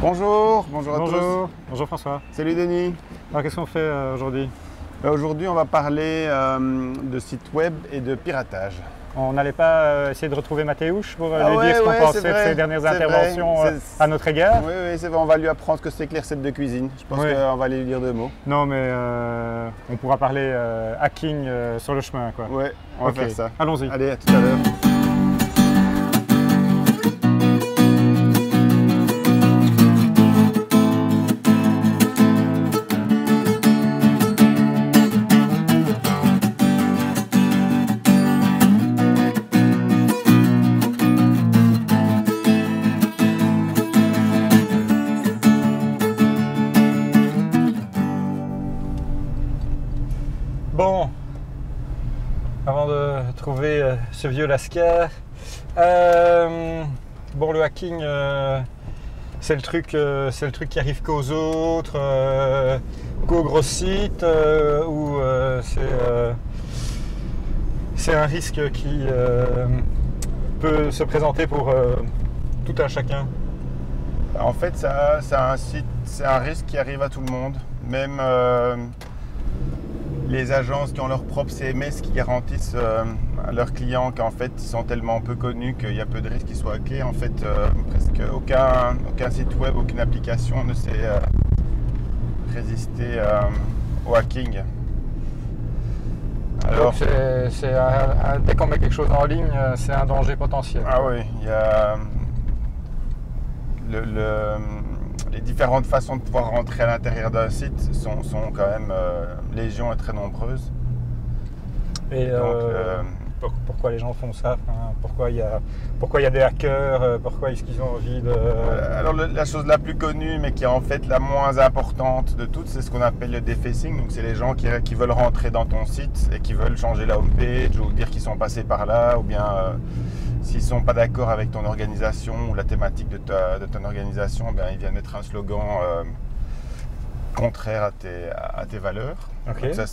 Bonjour, bonjour à Bonjour, tous. bonjour François. Salut Denis. Alors qu'est-ce qu'on fait aujourd'hui? Aujourd'hui, on va parler de sites web et de piratage. On n'allait pas essayer de retrouver Mathéouche pour lui ouais, dire ce qu'on ouais, pensait c'est de vrai, ses dernières c'est interventions vrai, à notre égard? Oui, oui, c'est vrai, on va lui apprendre ce que c'est que les recettes de cuisine. Je pense Oui. qu'on va lui dire 2 mots. Non, mais on pourra parler hacking sur le chemin, quoi. Ouais, on va Ok, faire ça. allons-y. Allez, à tout à l'heure. Bon, avant de trouver ce vieux lascar, bon, le hacking, c'est le truc qui arrive qu'aux autres, qu'aux gros sites, où c'est un risque qui peut se présenter pour tout un chacun. En fait, c'est un risque qui arrive à tout le monde. Même les agences qui ont leur propre CMS qui garantissent à leurs clients qu'en fait ils sont tellement peu connus qu'il y a peu de risques qu'ils soient hackés. En fait, presque aucun site web, aucune application ne sait résister au hacking. Alors, dès qu'on met quelque chose en ligne, c'est un danger potentiel. Ah oui, il y a les différentes façons de pouvoir rentrer à l'intérieur d'un site sont quand même légion et très nombreuses. Et pourquoi les gens font ça? Enfin, pourquoi il y a des hackers? Pourquoi est-ce qu'ils ont envie de... Alors la chose la plus connue, mais qui est en fait la moins importante de toutes, c'est ce qu'on appelle le defacing. Donc c'est les gens qui veulent rentrer dans ton site et qui veulent changer la homepage ou dire qu'ils sont passés par là, ou bien s'ils ne sont pas d'accord avec ton organisation ou la thématique de ton organisation, ben, ils viennent mettre un slogan contraire à tes valeurs. Okay. Donc ça,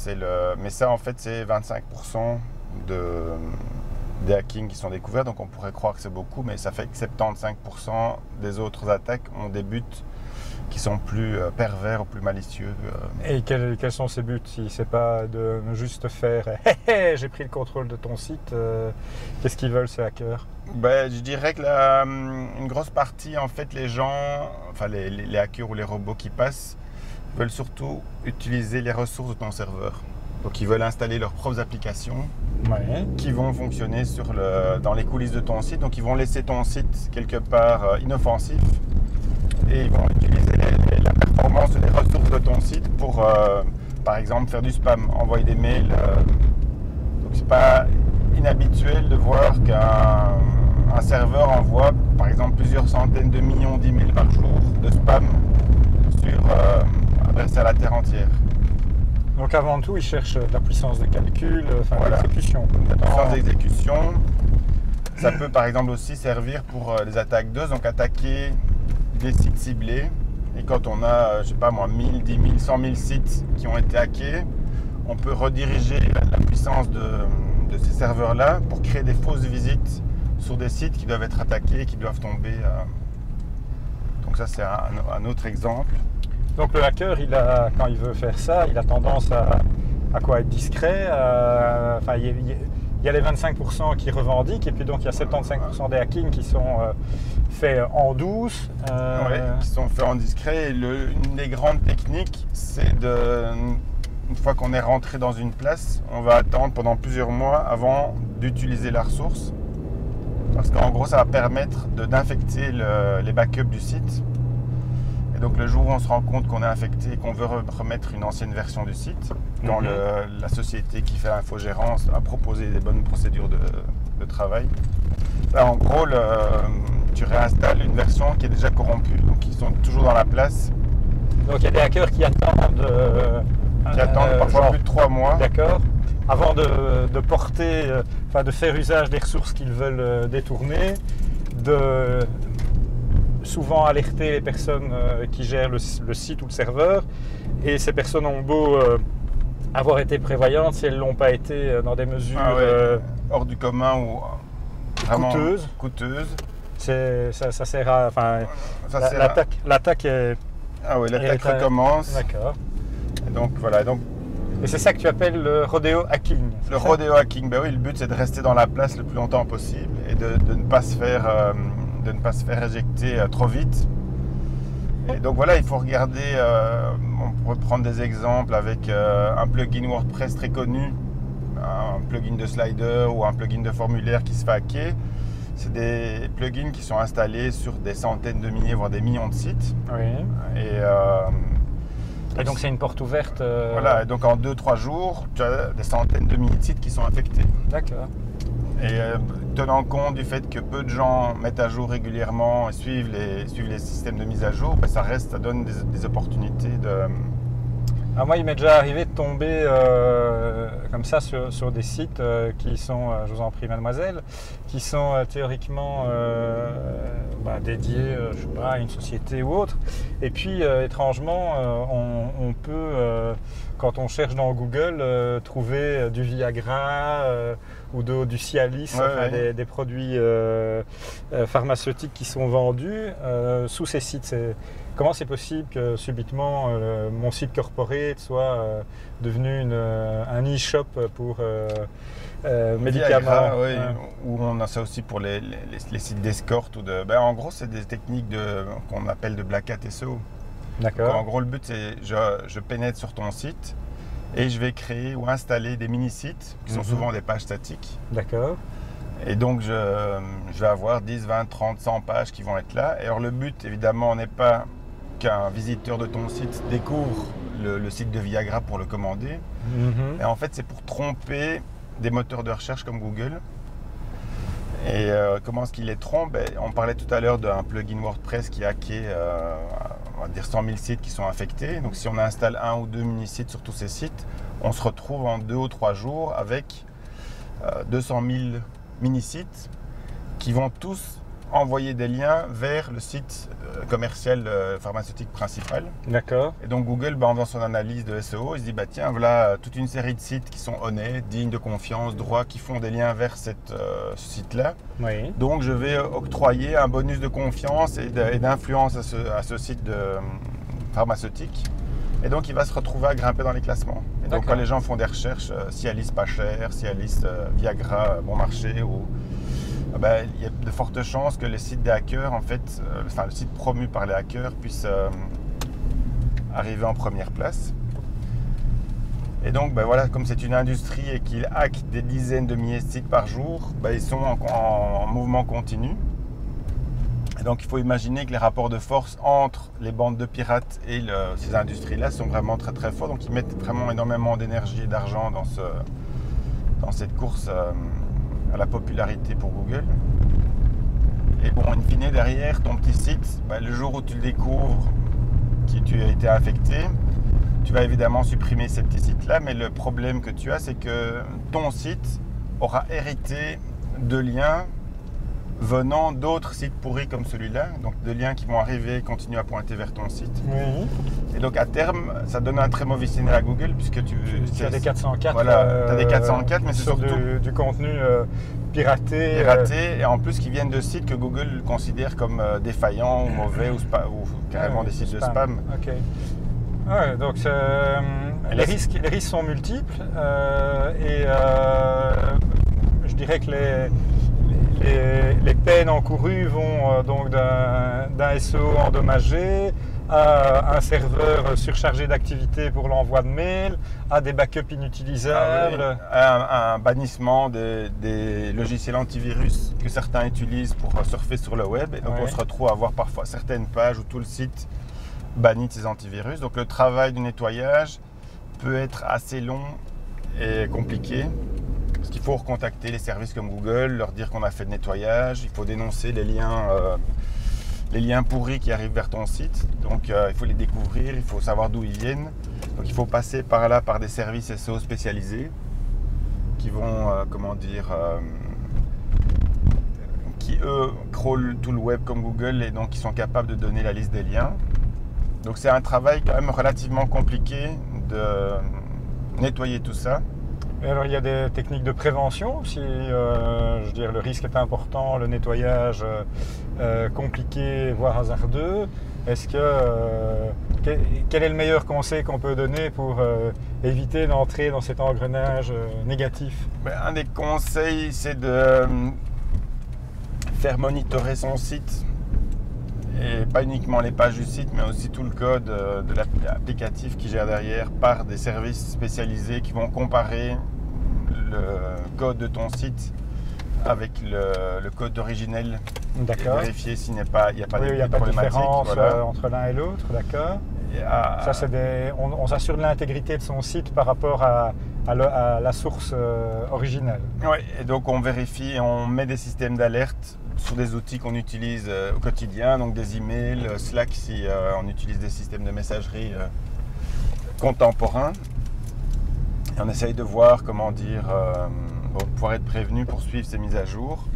mais ça, en fait, c'est 25% des hackings qui sont découverts. Donc on pourrait croire que c'est beaucoup, mais ça fait que 75% des autres attaques ont des buts qui sont plus pervers ou plus malicieux. Et quels sont ces buts? Si c'est pas de juste faire j'ai pris le contrôle de ton site, qu'est-ce qu'ils veulent ces hackers? Ben, je dirais que une grosse partie, en fait, les gens, enfin les hackers ou les robots qui passent, veulent surtout utiliser les ressources de ton serveur. Donc ils veulent installer leurs propres applications qui vont fonctionner dans les coulisses de ton site. Donc ils vont laisser ton site quelque part inoffensif et ils vont utiliser la performance et les ressources de ton site pour, par exemple, faire du spam, envoyer des mails. Donc c'est pas inhabituel de voir qu'un serveur envoie, par exemple, plusieurs centaines de millions d'emails par jour de spam adressés à la terre entière. Donc avant tout, ils cherchent de la puissance de calcul, voilà. L'exécution. La puissance d'exécution. Ça peut par exemple aussi servir pour les attaques DOS, donc attaquer des sites ciblés. Et quand on a, je sais pas moi, 1000, 10 000, 100 000 sites qui ont été hackés, on peut rediriger la puissance de ces serveurs-là pour créer des fausses visites sur des sites qui doivent être attaqués, qui doivent tomber. Donc ça, c'est un autre exemple. Donc le hacker, quand il veut faire ça, il a tendance à quoi? Être discret. Il y a les 25% qui revendiquent, et puis donc il y a 75% des hackings qui sont faits en douce. Qui sont faits en discret. Et une des grandes techniques, c'est une fois qu'on est rentré dans une place, on va attendre pendant plusieurs mois avant d'utiliser la ressource. Parce qu'en gros, ça va permettre d'infecter les backups du site. Et donc le jour où on se rend compte qu'on est infecté et qu'on veut remettre une ancienne version du site, quand la société qui fait l'infogérance a proposé des bonnes procédures de travail, là, en gros, tu réinstalles une version qui est déjà corrompue. Donc ils sont toujours dans la place. Donc il y a des hackers qui attendent... parfois plus de 3 mois. D'accord. Avant de porter, de faire usage des ressources qu'ils veulent détourner, de souvent alerter les personnes qui gèrent le site ou le serveur, et ces personnes ont beau avoir été prévoyantes, si elles ne l'ont pas été dans des mesures hors du commun ou vraiment coûteuses, Ça sert à... Enfin, Ça sert à- l'attaque est... Ah oui, l'attaque est- recommence. D'accord. Et donc voilà, donc Et c'est ça que tu appelles le rodeo hacking. le rodeo hacking, ben oui, le but c'est de rester dans la place le plus longtemps possible et de ne pas se faire, éjecter trop vite. Et donc voilà, il faut regarder, on pourrait prendre des exemples avec un plugin WordPress très connu, un plugin de slider ou un plugin de formulaire qui se fait hacker. C'est des plugins qui sont installés sur des centaines de milliers, voire des millions de sites. Oui. Et Et donc c'est une porte ouverte. voilà, et donc en 2-3 jours, tu as des centaines de milliers de sites qui sont infectés. D'accord. Et tenant compte du fait que peu de gens mettent à jour régulièrement et suivent les systèmes de mise à jour, ben ça donne des opportunités de... Ah, moi, il m'est déjà arrivé de tomber comme ça sur des sites qui sont, je vous en prie mademoiselle, qui sont théoriquement dédiés, je sais pas, à une société ou autre. Et puis, étrangement, on peut, quand on cherche dans Google, trouver du Viagra ou du Cialis, Ouais, enfin, ouais. des produits pharmaceutiques qui sont vendus sous ces sites. Comment c'est possible que subitement mon site corporate soit devenu un e-shop pour médicaments? Viagra, oui, ou on a ça aussi pour les sites d'escorte. En gros, c'est des techniques qu'on appelle de Black Hat SEO. En D'accord. gros, le but, c'est je pénètre sur ton site et je vais créer ou installer des mini-sites qui sont souvent des pages statiques. D'accord. Et donc, je vais avoir 10, 20, 30, 100 pages qui vont être là. Et alors, le but, évidemment, n'est pas qu'un visiteur de ton site découvre le site de Viagra pour le commander. Et en fait, c'est pour tromper des moteurs de recherche comme Google. Et comment est-ce qu'il les trompe? On parlait tout à l'heure d'un plugin WordPress qui a hacké, on va dire 100 000 sites qui sont infectés. Donc, si on installe un ou deux mini-sites sur tous ces sites, on se retrouve en 2 ou 3 jours avec 200 000 mini-sites qui vont tous envoyer des liens vers le site commercial pharmaceutique principal. D'accord. Et donc Google, en faisant son analyse de SEO, il se dit tiens, voilà toute une série de sites qui sont honnêtes, dignes de confiance, droits, qui font des liens vers ce site-là. Oui. Donc je vais octroyer un bonus de confiance et d'influence à ce site pharmaceutique. Et donc il va se retrouver à grimper dans les classements. Et donc quand les gens font des recherches, Cialis pas cher, Cialis Viagra bon marché, il y a de fortes chances que les sites des hackers, en fait, le site promu par les hackers puisse arriver en première place. Et donc, voilà, comme c'est une industrie et qu'ils hackent des dizaines de milliers de sites par jour, ils sont en mouvement continu. Et donc, il faut imaginer que les rapports de force entre les bandes de pirates et ces industries-là sont vraiment très très forts. Donc, ils mettent vraiment énormément d'énergie et d'argent dans cette course à la popularité pour Google. Et bon, in fine, derrière ton petit site, le jour où tu le découvres, que tu as été infecté, tu vas évidemment supprimer ces petits sites-là, mais le problème que tu as, c'est que ton site aura hérité de liens venant d'autres sites pourris comme celui-là, donc de liens qui vont arriver et continuer à pointer vers ton site. Oui. Et donc à terme, ça donne un très mauvais signal à Google puisque tu as des 404. Voilà, tu as des 404, mais c'est sur surtout du contenu piraté. Et en plus qui viennent de sites que Google considère comme défaillants ou mauvais ou carrément des sites de spam. Ok. Ouais, donc les risques sont multiples je dirais que les peines encourues vont donc d'un SEO endommagé à un serveur surchargé d'activités pour l'envoi de mails, à des backups inutilisables. Un bannissement des logiciels antivirus que certains utilisent pour surfer sur le web. Et donc on se retrouve à avoir parfois certaines pages où tout le site bannit de ces antivirus. Donc le travail du nettoyage peut être assez long et compliqué. Parce qu'il faut recontacter les services comme Google, leur dire qu'on a fait le nettoyage, il faut dénoncer les liens pourris qui arrivent vers ton site. Donc il faut les découvrir, il faut savoir d'où ils viennent. Donc il faut passer par là par des services SEO spécialisés qui vont, qui eux crawlent tout le web comme Google et donc qui sont capables de donner la liste des liens. Donc c'est un travail quand même relativement compliqué de nettoyer tout ça. Et alors il y a des techniques de prévention si je veux dire, le risque est important, le nettoyage compliqué, voire hasardeux. Est-ce que quel est le meilleur conseil qu'on peut donner pour éviter d'entrer dans cet engrenage négatif? Un des conseils, c'est de faire monitorer son site. Et pas uniquement les pages du site, mais aussi tout le code de l'applicatif qui gère derrière par des services spécialisés qui vont comparer le code de ton site avec le code originel. D'accord. Et vérifier s'il n'y a pas, de différence voilà. Entre l'un et l'autre, d'accord. Ça, on s'assure de l'intégrité de son site par rapport à la source originelle. Oui, et donc on vérifie, on met des systèmes d'alerte sur des outils qu'on utilise au quotidien, donc des emails, Slack si on utilise des systèmes de messagerie contemporains. Et on essaye de voir comment dire, pour pouvoir être prévenu pour suivre ces mises à jour.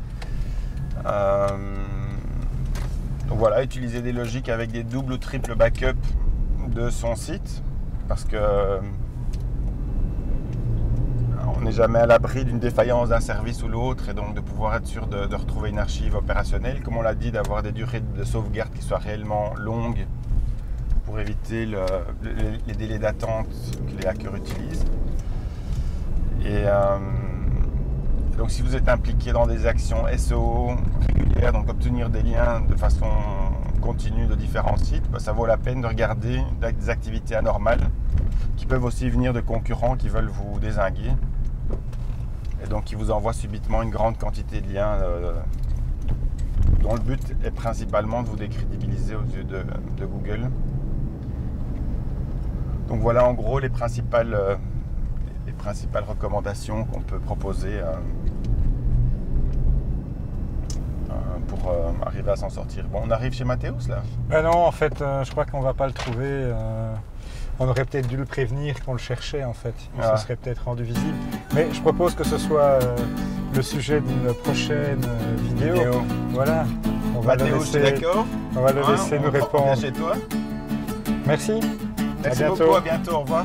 Donc voilà, utiliser des logiques avec des doubles ou triples backups de son site, parce que on n'est jamais à l'abri d'une défaillance d'un service ou l'autre, et donc de pouvoir être sûr de retrouver une archive opérationnelle, comme on l'a dit, d'avoir des durées de sauvegarde qui soient réellement longues pour éviter les délais d'attente que les hackers utilisent. Et donc si vous êtes impliqué dans des actions SEO régulières, donc obtenir des liens de façon continue de différents sites, ça vaut la peine de regarder des activités anormales qui peuvent aussi venir de concurrents qui veulent vous dézinguer et donc qui vous envoient subitement une grande quantité de liens dont le but est principalement de vous décrédibiliser aux yeux de Google. Donc voilà en gros les principales recommandations qu'on peut proposer pour arriver à s'en sortir. Bon, on arrive chez Mathéus là? Non, en fait, je crois qu'on va pas le trouver. On aurait peut-être dû le prévenir qu'on le cherchait en fait. Ça serait peut-être rendu visible. Mais je propose que ce soit le sujet d'une prochaine vidéo. Voilà. On va Mathéus, tu es d'accord? On va le laisser nous répondre. Chez toi. Merci. Merci beaucoup, à bientôt, au revoir.